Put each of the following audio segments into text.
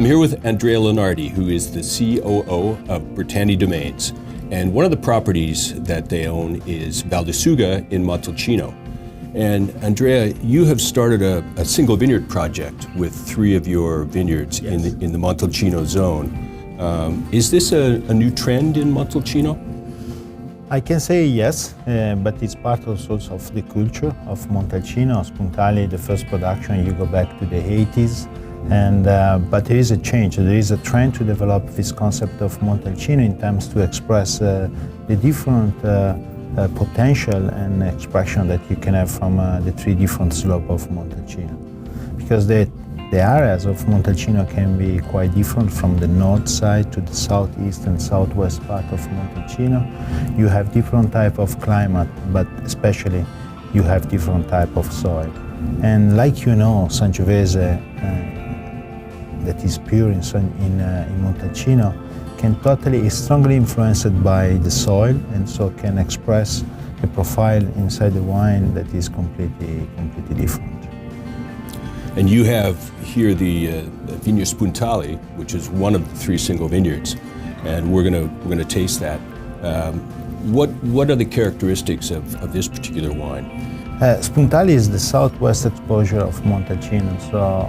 here with Andrea Lonardi, who is the COO of Bertani Domains. And one of the properties that they own is Val di Suga in Montalcino. And Andrea, you have started a single vineyard project with 3 of your vineyards in the Montalcino zone. Is this a new trend in Montalcino? I can say yes, but it's part also of the culture of Montalcino. Spuntali, the first production, you go back to the 80s. But there is a change. There is a trend to develop this concept of Montalcino in terms to express the different potential and expression that you can have from the 3 different slopes of Montalcino. Because the areas of Montalcino can be quite different from the north side to the southeast and southwest part of Montalcino. You have different type of climate, but especially you have different type of soil. And like you know, Sangiovese that is pure in Montalcino is strongly influenced by the soil, and so can express a profile inside the wine that is completely different. And you have here the vineyard Spuntali, which is one of the 3 single vineyards, and we're gonna taste that. What are the characteristics of this particular wine? Spuntali is the southwest exposure of Montalcino, so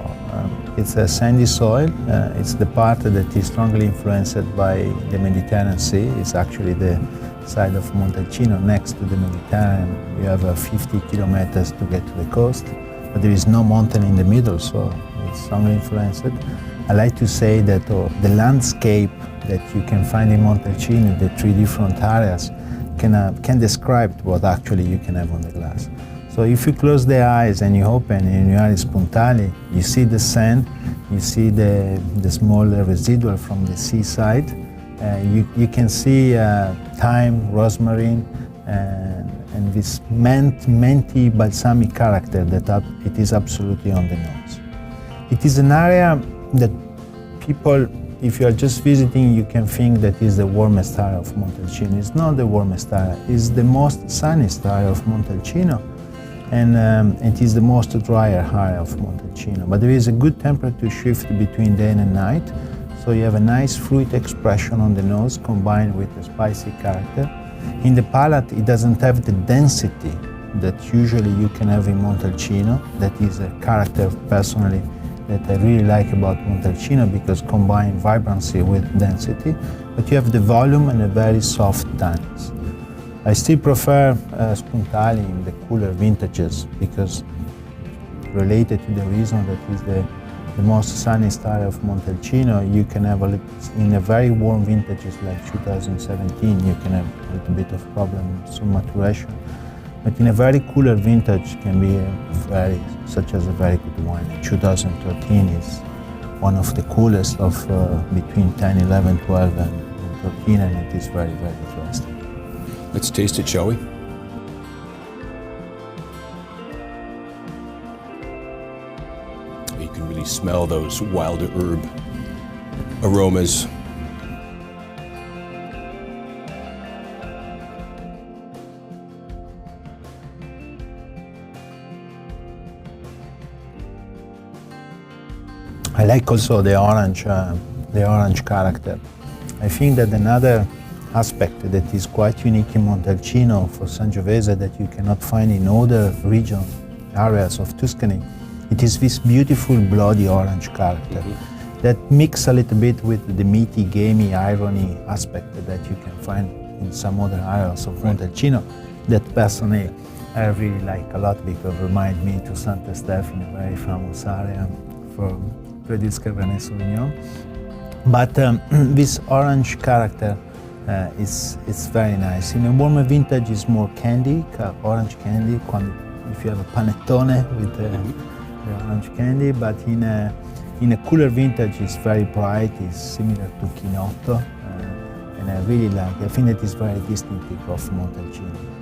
it's a sandy soil. It's the part that is strongly influenced by the Mediterranean Sea. It's actually the side of Montalcino next to the Mediterranean. You have 50 kilometers to get to the coast, but there is no mountain in the middle, so it's strongly influenced. I like to say that the landscape that you can find in Montalcino, the 3 different areas, can describe what actually you can have on the glass. So if you close the eyes and you open and you are in Spuntali, you see the sand, you see the small residual from the seaside. You can see thyme, rosemary, and this minty balsamic character that it is absolutely on the nose. It is an area that people, if you are just visiting, you can think that is the warmest area of Montalcino. It's not the warmest area, it's the most sunniest area of Montalcino. And it is the most drier area of Montalcino. But there is a good temperature shift between day and night, so you have a nice fruit expression on the nose combined with a spicy character. In the palate, it doesn't have the density that usually you can have in Montalcino. That is a character, personally, that I really like about Montalcino, because combine vibrancy with density, but you have the volume and a very soft tannins. I still prefer Spuntali in the cooler vintages, because related to the reason that is the most sunny area of Montalcino, you can have in a very warm vintages like 2017, you can have a little bit of problem with maturation. But in a very cooler vintage can be such as a very good wine. 2013 is one of the coolest of between 10, 11, 12 and 13, and it is very, very interesting. Let's taste it, shall we? You can really smell those wild herb aromas. I like also the orange character. I think that another aspect that is quite unique in Montalcino for Sangiovese that you cannot find in other regions, areas of Tuscany, it is this beautiful bloody orange character that mix a little bit with the meaty, gamey, irony aspect that you can find in some other areas of Montalcino that personally I really like a lot, because it reminds me to Santa Stefano, a very famous area for produced Cabernet Sauvignon. But this orange character it's very nice. In a warmer vintage, it's more candy, orange candy. If you have a panettone with the orange candy, but in a cooler vintage, it's very bright. It's similar to Chinotto, and I really like. I think that is very distinctive of Montalcino.